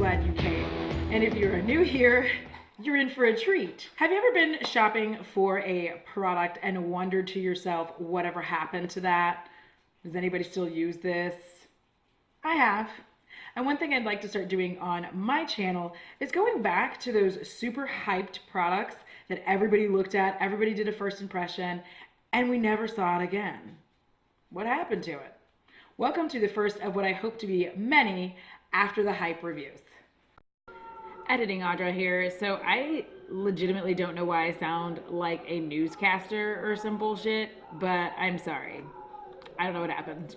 glad you came. And if you're new here, you're in for a treat. Have you ever been shopping for a product and wondered to yourself, whatever happened to that? Does anybody still use this? I have. And one thing I'd like to start doing on my channel is going back to those super hyped products that everybody looked at, everybody did a first impression, and we never saw it again. What happened to it? Welcome to the first of what I hope to be many after the hype reviews. Editing Audra here. So I legitimately don't know why I sound like a newscaster or some bullshit, but I'm sorry. I don't know what happened.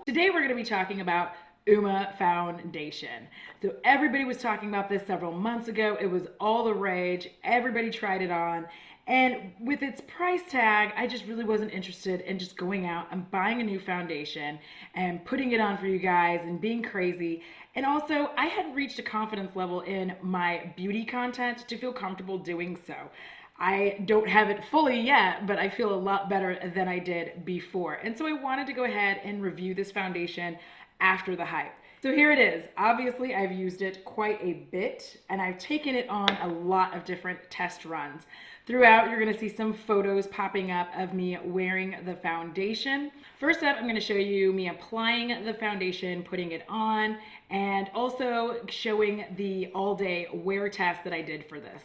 Today we're going to be talking about Uoma foundation. So everybody was talking about this several months ago. It was all the rage. Everybody tried it on. And with its price tag, I just really wasn't interested in just going out and buying a new foundation and putting it on for you guys and being crazy. And also, I had reached a confidence level in my beauty content to feel comfortable doing so. I don't have it fully yet, but I feel a lot better than I did before. And so I wanted to go ahead and review this foundation after the hype. So here it is. Obviously, I've used it quite a bit, and I've taken it on a lot of different test runs. Throughout, you're going to see some photos popping up of me wearing the foundation. First up, I'm going to show you me applying the foundation, putting it on, and also showing the all-day wear test that I did for this.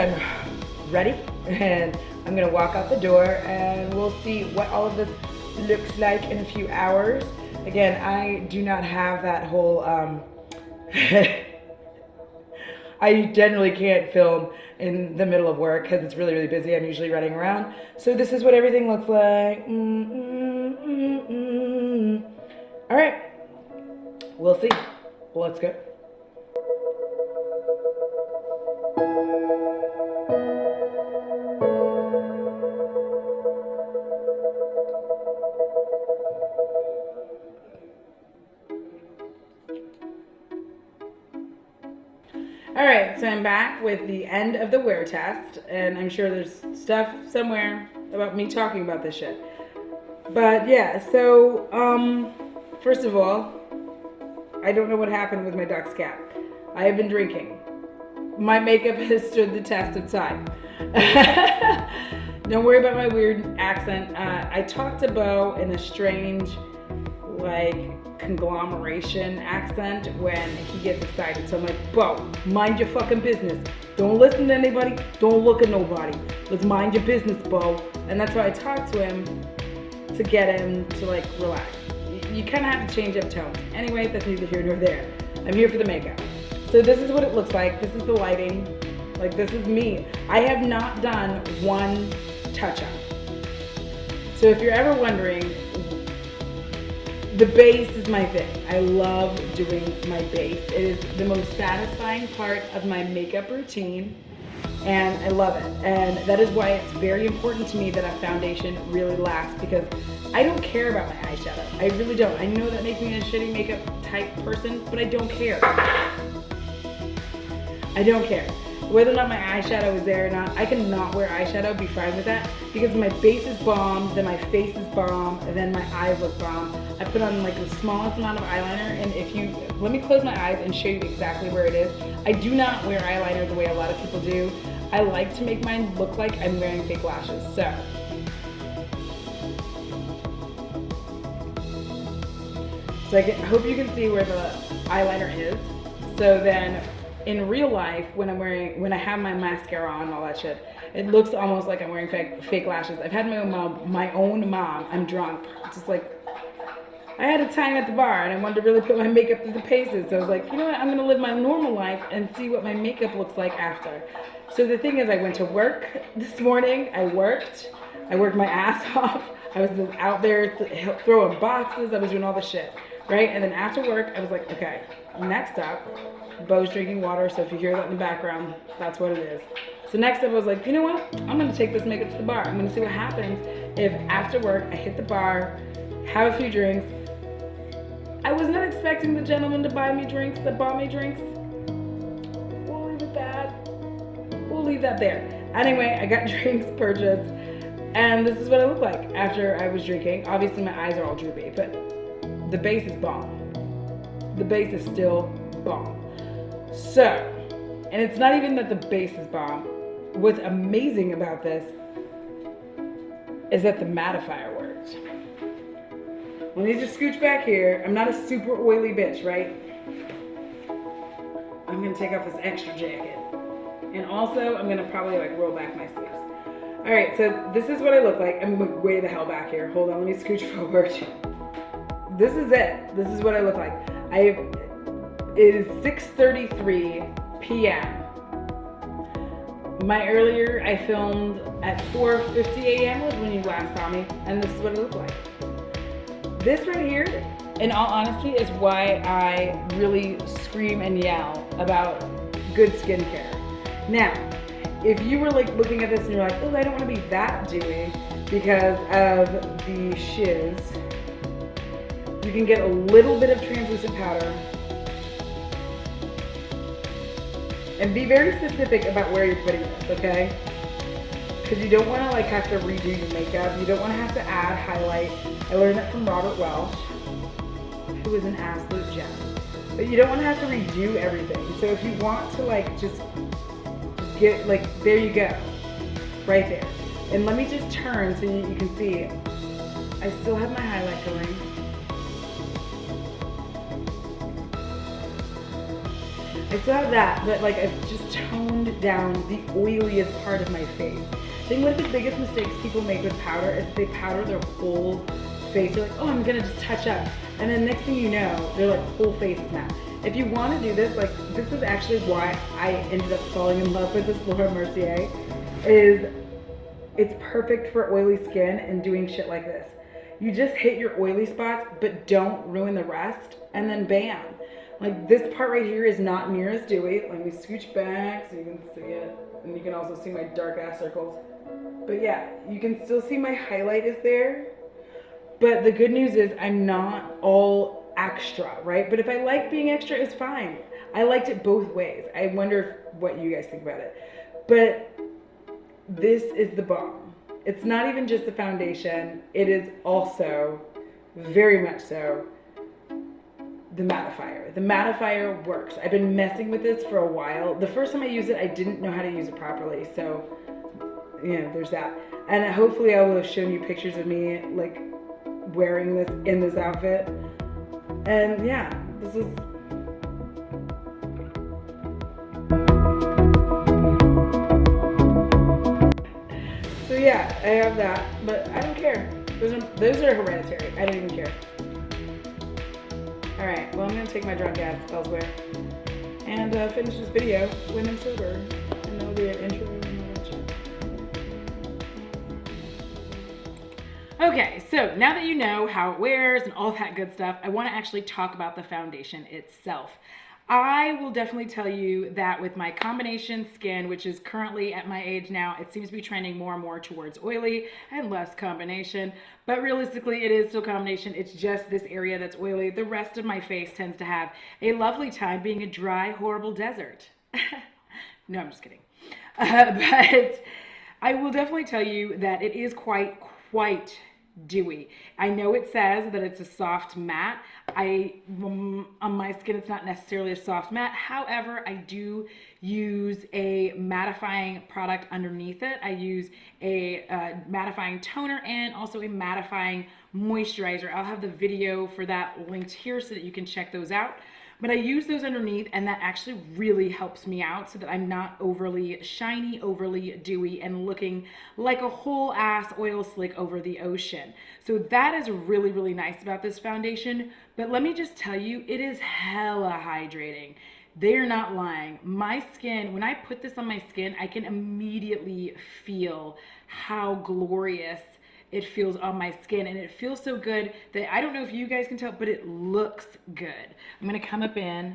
I'm ready, and I'm gonna walk out the door and we'll see what all of this looks like in a few hours. Again, I do not have that whole, I generally can't film in the middle of work because it's really, really busy. I'm usually running around. So this is what everything looks like. All right, we'll see. Let's go. All right, so I'm back with the end of the wear test, and I'm sure there's stuff somewhere about me talking about this shit. But yeah, so first of all, I don't know what happened with my duck's cap. I have been drinking. My makeup has stood the test of time. Don't worry about my weird accent. I talked to Bo in a strange, like, conglomeration accent when he gets excited. So I'm like, Bo, mind your fucking business. Don't listen to anybody. Don't look at nobody. Let's mind your business, Bo. And that's why I talked to him to get him to, like, relax. You kind of have to change up tones. Anyway, that's neither here nor there. I'm here for the makeup. So this is what it looks like. This is the lighting. Like, this is me. I have not done one touch-up. So if you're ever wondering, the base is my thing. I love doing my base. It is the most satisfying part of my makeup routine, and I love it. And that is why it's very important to me that a foundation really lasts, because I don't care about my eyeshadow. I really don't. I know that makes me a shitty makeup type person, but I don't care. I don't care. Whether or not my eyeshadow is there or not, I can not wear eyeshadow, be fine with that, because my base is bomb, then my face is bomb, and then my eyes look bomb. I put on like the smallest amount of eyeliner, and if you, let me close my eyes and show you exactly where it is. I do not wear eyeliner the way a lot of people do. I like to make mine look like I'm wearing fake lashes. So I hope you can see where the eyeliner is. So then, in real life, when I have my mascara on and all that shit, it looks almost like I'm wearing fake lashes. I've had my own mom. I'm drunk. Just like, I had a time at the bar and I wanted to really put my makeup through the paces. So I was like, you know what? I'm gonna live my normal life and see what my makeup looks like after. So the thing is, I went to work this morning. I worked my ass off. I was out there throwing boxes. I was doing all the shit, right? And then after work, I was like, okay, next up, Bo's drinking water, so if you hear that in the background, that's what it is. So next up, I was like, you know what? I'm gonna take this makeup to the bar. I'm gonna see what happens if after work, I hit the bar, have a few drinks. I was not expecting the gentleman to buy me drinks, that bought me drinks. We'll leave it at that. We'll leave that there. Anyway, I got drinks purchased, and this is what I look like after I was drinking. Obviously, my eyes are all droopy, but the base is bomb. The base is still bomb. So, and it's not even that the base is bomb. What's amazing about this is that the mattifier works. Let me just scooch back here. I'm not a super oily bitch, right? I'm gonna take off this extra jacket. And also, I'm gonna probably like roll back my sleeves. All right, so this is what I look like. I'm way the hell back here. Hold on, let me scooch forward. This is it. This is what I look like. It is 6:33 p.m. I filmed at 4:50 a.m. was when you last saw me, and this is what it looked like. This right here, in all honesty, is why I really scream and yell about good skincare. Now, if you were like looking at this and you're like, oh, I don't want to be that dewy because of the shiz, you can get a little bit of translucent powder. And be very specific about where you're putting this, okay? Because you don't want to like have to redo your makeup. You don't want to have to add highlight. I learned that from Robert Welsh, who is an absolute gem. But you don't want to have to redo everything. So if you want to like just get like, there you go, right there. And let me just turn so you can see. I still have my highlight going. I still have that, but like I've just toned down the oiliest part of my face. I think one of the biggest mistakes people make with powder is they powder their whole face. They're like, oh, I'm gonna just touch up. And then next thing you know, their like whole face is matte. If you wanna do this, like this is actually why I ended up falling in love with this Laura Mercier, is it's perfect for oily skin and doing shit like this. You just hit your oily spots, but don't ruin the rest, and then bam. Like this part right here is not near as dewy. Let me scooch back so you can see it. And you can also see my dark ass circles. But yeah, you can still see my highlight is there. But the good news is I'm not all extra, right? But if I like being extra, it's fine. I liked it both ways. I wonder what you guys think about it. But this is the bomb. It's not even just the foundation. It is also, very much so, the mattifier. The mattifier works. I've been messing with this for a while. The first time I used it, I didn't know how to use it properly. So, you know, there's that. And hopefully I will have shown you pictures of me like wearing this in this outfit. And yeah, this is... So yeah, I have that, but I don't care. Those are hereditary. I don't even care. Alright, well I'm going to take my drunk ass elsewhere and finish this video when I'm sober. And that'll be an intro and all that shit. Okay, so now that you know how it wears and all that good stuff, I want to actually talk about the foundation itself. I will definitely tell you that with my combination skin, which is currently at my age now, it seems to be trending more and more towards oily and less combination. But realistically, it is still combination. It's just this area that's oily. The rest of my face tends to have a lovely time being a dry, horrible desert. No, I'm just kidding. But I will definitely tell you that it is quite dewy. I know it says that it's a soft matte. On my skin, it's not necessarily a soft matte. However, I do use a mattifying product underneath it. I use a mattifying toner and also a mattifying moisturizer. I'll have the video for that linked here so that you can check those out. But I use those underneath, and that actually really helps me out so that I'm not overly shiny, overly dewy, and looking like a whole ass oil slick over the ocean. So that is really, really nice about this foundation. But let me just tell you, it is hella hydrating. They're not lying. My skin, when I put this on my skin, I can immediately feel how glorious it feels on my skin, and it feels so good that I don't know if you guys can tell, but it looks good. I'm gonna come up in.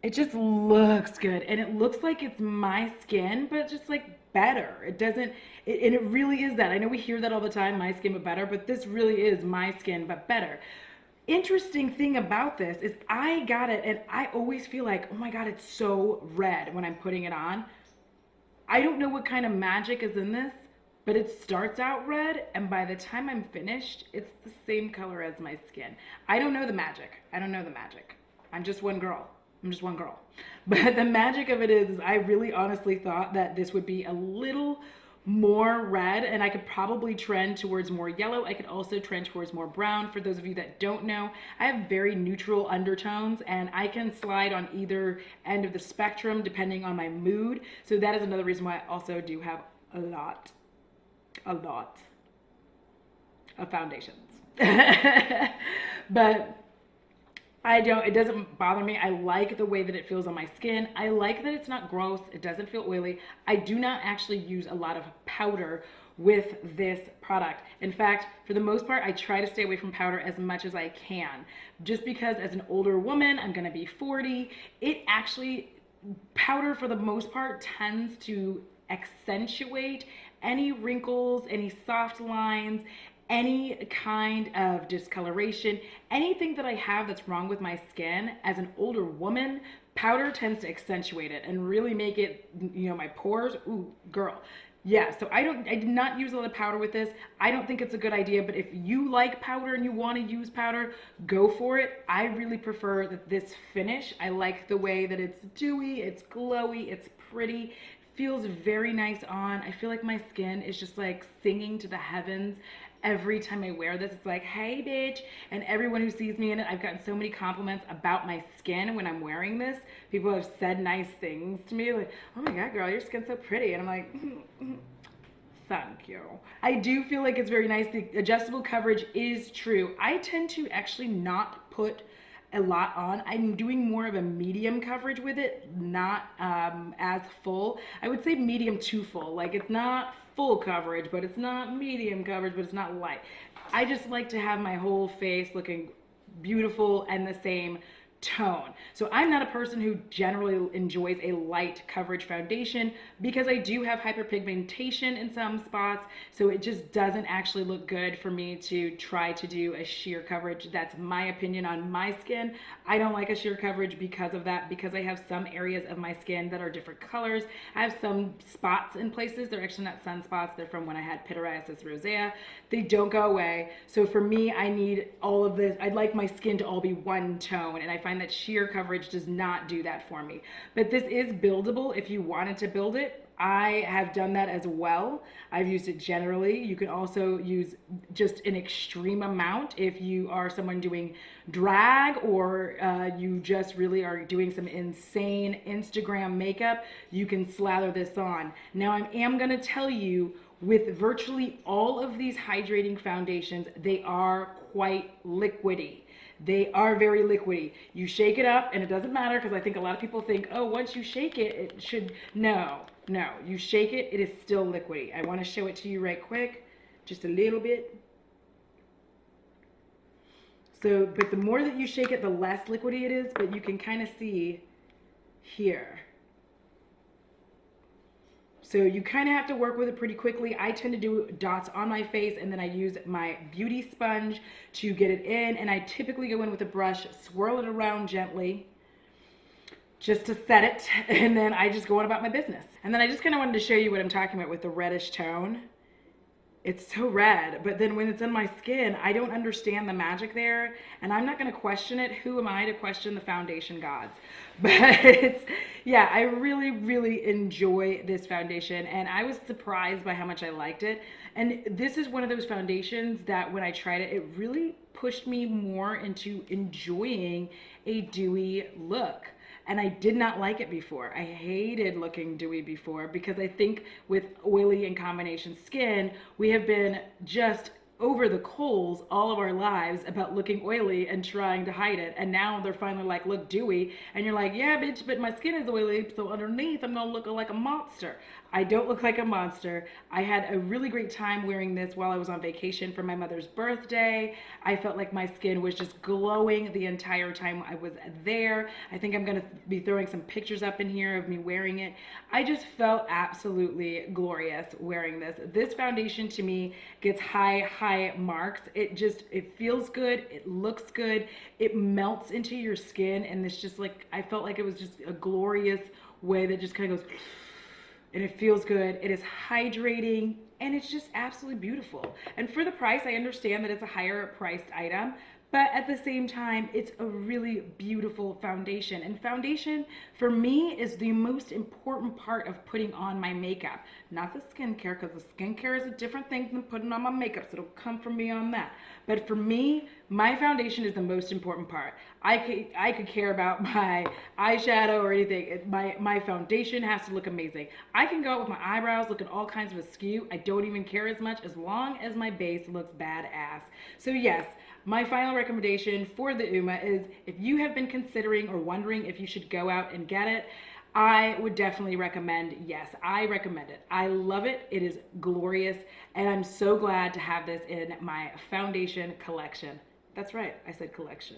It just looks good, and it looks like it's my skin, but just like better. It doesn't, and it really is that. I know we hear that all the time, my skin but better, but this really is my skin but better. Interesting thing about this is I got it, and I always feel like, oh my God, it's so red when I'm putting it on. I don't know what kind of magic is in this, but it starts out red, and by the time I'm finished, it's the same color as my skin. I don't know the magic. I don't know the magic. I'm just one girl. I'm just one girl. But the magic of it is I really honestly thought that this would be a little more red, and I could probably trend towards more yellow. I could also trend towards more brown. For those of you that don't know, I have very neutral undertones, and I can slide on either end of the spectrum depending on my mood. So that is another reason why I also do have a lot of foundations. But it doesn't bother me. I like the way that it feels on my skin. I like that it's not gross. It doesn't feel oily. I do not actually use a lot of powder with this product. In fact, for the most part, I try to stay away from powder as much as I can. Just because as an older woman, I'm gonna be 40, powder for the most part tends to accentuate any wrinkles, any soft lines, any kind of discoloration, anything that I have that's wrong with my skin. As an older woman, powder tends to accentuate it and really make it, you know, my pores, ooh, girl. Yeah, so I did not use a lot of powder with this. I don't think it's a good idea, but if you like powder and you want to use powder, go for it. I really prefer this finish. I like the way that it's dewy, it's glowy, it's pretty. Feels very nice on. I feel like my skin is just like singing to the heavens Every time I wear this, it's like, hey, bitch. And everyone who sees me in it, I've gotten so many compliments about my skin when I'm wearing this. People have said nice things to me, like, oh my God, girl, your skin's so pretty. And I'm like, thank you. I do feel like it's very nice. The adjustable coverage is true. I tend to actually not put a lot on. I'm doing more of a medium coverage with it, not as full. I would say medium to full. Like, it's not full coverage, but it's not medium coverage, but it's not light. I just like to have my whole face looking beautiful and the same tone. So I'm not a person who generally enjoys a light coverage foundation because I do have hyperpigmentation in some spots, so it just doesn't actually look good for me to try to do a sheer coverage. That's my opinion on my skin. I don't like a sheer coverage because of that, because I have some areas of my skin that are different colors. I have some spots in places. They're actually not sunspots. They're from when I had pityriasis rosea. They don't go away. So for me, I need all of this. I'd like my skin to all be one tone, and I find that sheer coverage does not do that for me. But this is buildable if you wanted to build it. I have done that as well. I've used it generally. You can also use just an extreme amount if you are someone doing drag, or you just really are doing some insane Instagram makeup. You can slather this on. Now, I am going to tell you, with virtually all of these hydrating foundations, they are quite liquidy. They are very liquidy. You shake it up and it doesn't matter, because I think a lot of people think, oh, once you shake it, it should. No, you shake it, it is still liquidy. I want to show it to you right quick, just a little bit. So, but the more that you shake it, the less liquidy it is, but you can kind of see here. So you kind of have to work with it pretty quickly. I tend to do dots on my face, and then I use my beauty sponge to get it in, and I typically go in with a brush, swirl it around gently just to set it, and then I just go on about my business. And then I just kind of wanted to show you what I'm talking about with the reddish tone. It's so red, but then when it's in my skin, I don't understand the magic there, and I'm not going to question it. Who am I to question the foundation gods? But it's, yeah, I really, really enjoy this foundation, and I was surprised by how much I liked it. And this is one of those foundations that when I tried it, it really pushed me more into enjoying a dewy look. And I did not like it before. I hated looking dewy before, because I think with oily and combination skin, we have been just over the coals all of our lives about looking oily and trying to hide it. And now they're finally like, look dewy. And you're like, yeah, bitch, but my skin is oily, so underneath I'm gonna look like a monster. I don't look like a monster. I had a really great time wearing this while I was on vacation for my mother's birthday. I felt like my skin was just glowing the entire time I was there. I think I'm gonna be throwing some pictures up in here of me wearing it. I just felt absolutely glorious wearing this. This foundation to me gets high marks. It feels good. It looks good. It melts into your skin, and this just like, I felt like it was just a glorious way that just kind of goes, and it feels good. It is hydrating, and it's just absolutely beautiful. And for the price, I understand that it's a higher priced item, but at the same time, it's a really beautiful foundation. And foundation, for me, is the most important part of putting on my makeup. Not the skincare, because the skincare is a different thing than putting on my makeup, so it'll come from me on that. But for me, my foundation is the most important part. I could care about my eyeshadow or anything. My foundation has to look amazing. I can go out with my eyebrows looking all kinds of askew. I don't even care as much, as long as my base looks badass. So yes, my final recommendation for the Uoma is, if you have been considering or wondering if you should go out and get it, I would definitely recommend, yes, I recommend it. I love it. It is glorious, and I'm so glad to have this in my foundation collection. That's right, I said collection.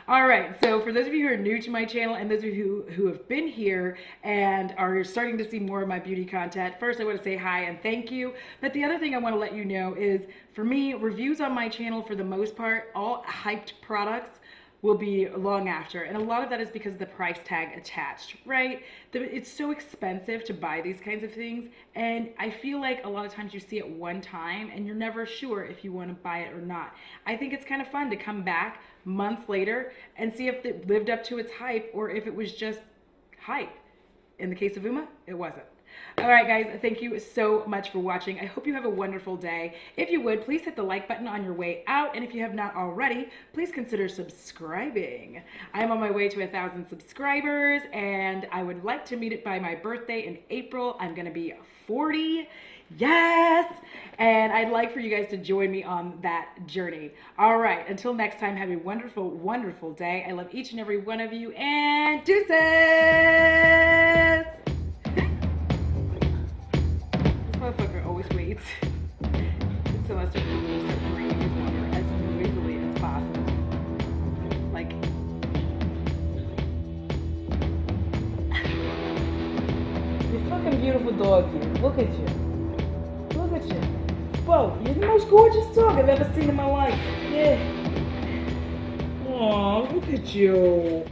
All right, so for those of you who are new to my channel, and those of you who have been here and are starting to see more of my beauty content, first I want to say hi and thank you. But the other thing I want to let you know is, for me, reviews on my channel, for the most part, all hyped products will be long after. And a lot of that is because of the price tag attached, right? It's so expensive to buy these kinds of things. And I feel like a lot of times you see it one time and you're never sure if you want to buy it or not. I think it's kind of fun to come back months later and see if it lived up to its hype or if it was just hype. In the case of Uoma, it wasn't. All right, guys, thank you so much for watching. I hope you have a wonderful day. If you would, please hit the like button on your way out. And if you have not already, please consider subscribing. I'm on my way to 1,000 subscribers, and I would like to meet it by my birthday in April. I'm going to be 40. Yes! And I'd like for you guys to join me on that journey. All right, until next time, have a wonderful, wonderful day. I love each and every one of you, and deuces! This motherfucker always waits until I start breathing his water as noisily as possible. Like, you're fucking beautiful dog, you. Look at you. Look at you. Whoa, you're the most gorgeous dog I've ever seen in my life. Yeah. Aw, look at you.